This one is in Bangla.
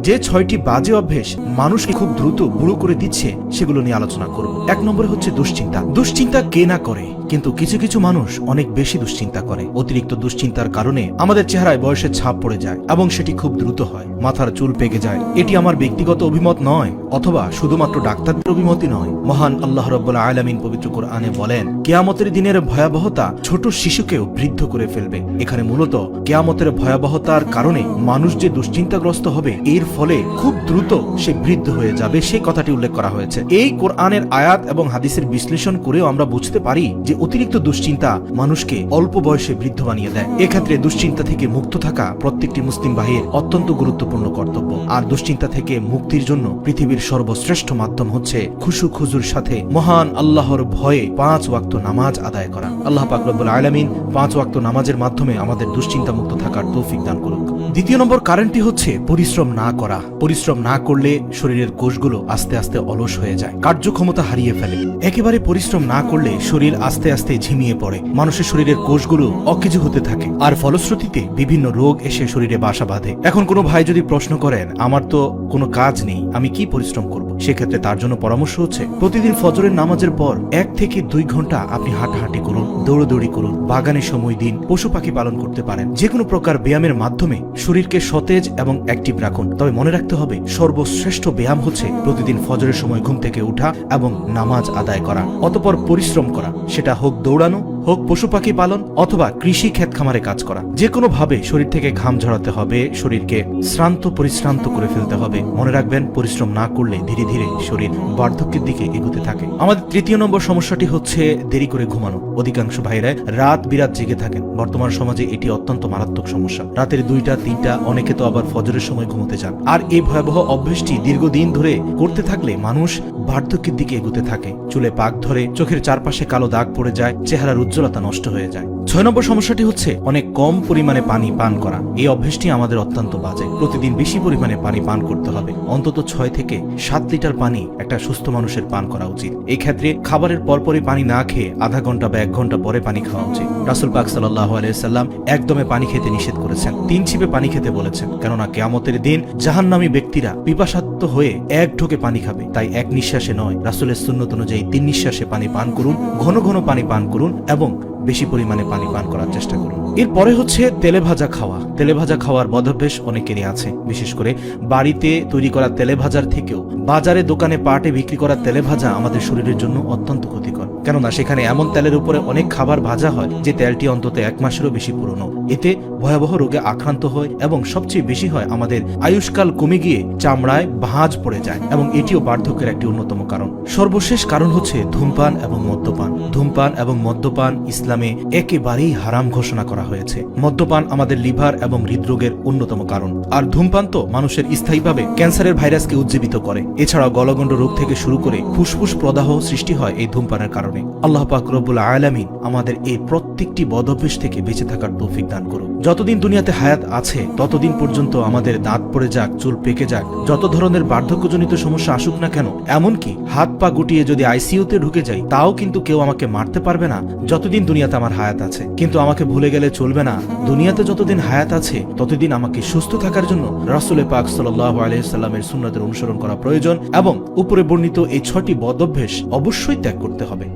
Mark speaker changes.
Speaker 1: যে 6টি বাজে অভ্যেস মানুষকে খুব দ্রুত বুড়ো করে দিচ্ছে সেগুলো নিয়ে আলোচনা করব। 1 নম্বরে হচ্ছে দুশ্চিন্তা। দুশ্চিন্তা কে না করে, কিন্তু কিছু কিছু মানুষ অনেক বেশি দুশ্চিন্তা করে। অতিরিক্ত দুশ্চিন্তার কারণে আমাদের চেহারায় বয়সের ছাপ পড়ে যায় এবং সেটি খুব দ্রুত হয়। মাথার চুল পেকে যায়। এটি আমার ব্যক্তিগত অভিমত নয়, অথবা শুধুমাত্র ডাক্তারদের অভিমতই নয়। মহান আল্লাহ রাব্বুল আলামিন পবিত্র কোরআনে বলেন, কিয়ামতের দিনের ভয়াবহতা ছোট শিশুকেও বৃদ্ধ করে ফেলবে। এখানে মূলত কিয়ামতের ভয়াবহতার কারণে মানুষ যে দুশ্চিন্তাগ্রস্ত হবে, এর ফলে খুব দ্রুত সে বৃদ্ধ হয়ে যাবে, সেই কথাটি উল্লেখ করা হয়েছে। এই কোরআনের আয়াত এবং হাদিসের বিশ্লেষণ করেও আমরা বুঝতে পারি যে অতিরিক্ত দুশ্চিন্তা মানুষকে অল্প বয়সে বৃদ্ধ বানিয়ে দেয়। এক্ষেত্রে দুশ্চিন্তা থেকে মুক্ত থাকা প্রত্যেকটি মুসলিম ভাইয়ের অত্যন্ত গুরুত্বপূর্ণ কর্তব্য। আর দুশ্চিন্তা থেকে মুক্তির জন্য পৃথিবীর সর্বশ্রেষ্ঠ মাধ্যম হচ্ছে খুশু খুজুর সাথে মহান আল্লাহর ভয়ে 5 ওয়াক্ত নামাজ আদায় করা। আল্লাহ পাক রব্বুল আলামিন 5 ওয়াক্ত নামাজের মাধ্যমে আমাদের দুশ্চিন্তা মুক্ত থাকার তৌফিক দান করুক। দ্বিতীয় নম্বর কারণটি হচ্ছে পরিশ্রম না করা। পরিশ্রম না করলে শরীরের কোষগুলো আস্তে আস্তে অলস হয়ে যায়, কার্যক্ষমতা হারিয়ে ফেলে। একেবারে পরিশ্রম না করলে শরীর আস্তে আস্তে ঝিমিয়ে পড়ে, মানুষের শরীরের কোষগুলো অকেজো হতে থাকে, আর ফলশ্রুতিতে বিভিন্ন রোগ এসে শরীরে বাসা বাঁধে। এখন কোনো ভাই যদি প্রশ্ন করেন, আমার তো কোনো কাজ নেই, আমি কি পরিশ্রম করব? সেক্ষেত্রে তার জন্য পরামর্শ হচ্ছে প্রতিদিন ফজরের নামাজের পর 1 থেকে 2 ঘন্টা আপনি হাঁটাহাঁটি করুন, দৌড়দৌড়ি করুন, বাগানে সময় দিন, পশু পাখি পালন করতে পারেন। যে কোনো প্রকার ব্যায়ামের মাধ্যমে শরীরকে সতেজ এবং অ্যাক্টিভ রাখুন। তবে মনে রাখতে হবে, সর্বশ্রেষ্ঠ ব্যায়াম হচ্ছে প্রতিদিন ফজরের সময় ঘুম থেকে ওঠা এবং নামাজ আদায় করা, অতঃপর পরিশ্রম করা। সেটা হোক দৌড়ানো, হোক পশু পাখি পালন, অথবা কৃষি ক্ষেত খামারে কাজ করা। যে কোনো ভাবে শরীর থেকে ঘাম ঝরাতে হবে, শরীরকে শ্রান্ত পরিশ্রান্ত করে ফেলতে হবে। মনে রাখবেন, পরিশ্রম না করলে ধীরে ধীরে শরীর বার্ধক্যের দিকে এগোতে থাকে। আমাদের 3 নম্বর সমস্যাটি হচ্ছে দেরি করে ঘুমানো। অধিকাংশ ভাইরা রাত বিরাত জেগে থাকেন। বর্তমান সমাজে এটি অত্যন্ত মারাত্মক সমস্যা। রাতের 2টা 3টা, অনেকে তো আবার ফজরের সময় ঘুমোতে যান। আর এই ভয়াবহ অভ্যাসটি দীর্ঘদিন ধরে করতে থাকলে মানুষ বার্ধক্যের দিকে এগোতে থাকে। চুলে পাক ধরে, চোখের চারপাশে কালো দাগ পড়ে যায়, চেহারার উজ্জ্বলতা নষ্ট হয়ে যায়। 6 নম্বর সমস্যাটি হচ্ছে অনেক কম পরিমাণে পানি পান করা। এই অভ্যাসটি আমাদের অত্যন্ত বাজে। প্রতিদিন বেশি পরিমাণে পানি পান করতে হবে। অন্তত 6 থেকে 7 লিটার পানি একটা সুস্থ মানুষের পান করা উচিত। এই ক্ষেত্রে খাবারের পরপরই পানি না খেয়ে আধা ঘন্টা বা 1 ঘন্টা পরে পানি খাওয়া উচিত। রাসূল পাক সাল্লাল্লাহু আলাইহি সাল্লাম একদমে পানি খেতে নিষেধ করেছেন। 3 ছিপে পানি খেতে বলেছেন, কেননা কিয়ামতের দিন জাহান্নামী ব্যক্তিরা পিপাসার্ত হয়ে 1 ঢোকে পানি খাবে। তাই 1 নিঃশ্বাসে নয়, রাসূলের সুন্নত অনুযায়ী 3 নিঃশ্বাসে পানি পান করুন, ঘন ঘন পানি পান করুন এবং বেশি পরিমাণে পানি পান করার চেষ্টা করুন। এরপরে হচ্ছে তেলে ভাজা খাওয়া। তেলে ভাজা খাওয়ার বদভ্যাস অনেকেরই আছে। বিশেষ করে বাড়িতে তৈরি করা তেলে ভাজার থেকেও বাজারে দোকানে পাটে বিক্রি করা তেলে ভাজা আমাদের শরীরের জন্য অত্যন্ত ক্ষতিকর। কেননা সেখানে এমন তেলের উপরে অনেক খাবার ভাজা হয় যে তেলটি অন্তত 1 মাসেরও বেশি পুরনো। এতে ভয়াবহ রোগে আক্রান্ত হয় এবং সবচেয়ে বেশি হয় আমাদের আয়ুষ্কাল কমে গিয়ে চামড়ায় ভাঁজ পড়ে যায়, এবং এটিও বার্ধক্যের একটি অন্যতম কারণ। সর্বশেষ কারণ হচ্ছে ধূমপান এবং মদ্যপান। ধূমপান এবং মদ্যপান ইসলামে একেবারেই হারাম ঘোষণা করা হয়েছে। মদ্যপান আমাদের লিভার এবং হৃদরোগের অন্যতম কারণ। আর ধূমপান তো মানুষের স্থায়ীভাবে ক্যান্সারের ভাইরাসকে উজ্জীবিত করে। এছাড়াও গলগণ্ড রোগ থেকে শুরু করে ফুসফুস প্রদাহ সৃষ্টি হয় এই ধূমপানের কারণে। আল্লাহ পাক রব্বুল আলামিন আমাদের এই প্রত্যেকটি বদভ্যাস থেকে বেঁচে থাকার তৌফিক দান করুন। যতদিন দুনিয়াতে হায়াত আছে ততদিন পর্যন্ত আমাদের দাঁত পড়ে যাক, চুল পেকে যাক, যত ধরনের বার্ধক্যজনিত সমস্যা আসুক না কেন, এমনকি হাত পা গুটিয়ে যদি আইসিইউতে ঢুকে যাই, তাও কিন্তু কেউ আমাকে মারতে পারবে না যতদিন দুনিয়াতে আমার হায়াত আছে। কিন্তু আমাকে ভুলে গেলে চলবে না, দুনিয়াতে যতদিন হায়াত আছে ততদিন আমাকে সুস্থ থাকার জন্য রাসূল পাক সাল্লাল্লাহু আলাইহি সাল্লামের সুন্নাতের অনুসরণ করা প্রয়োজন, এবং উপরে বর্ণিত এই 6টি বদভ্যাস অবশ্যই ত্যাগ করতে হবে।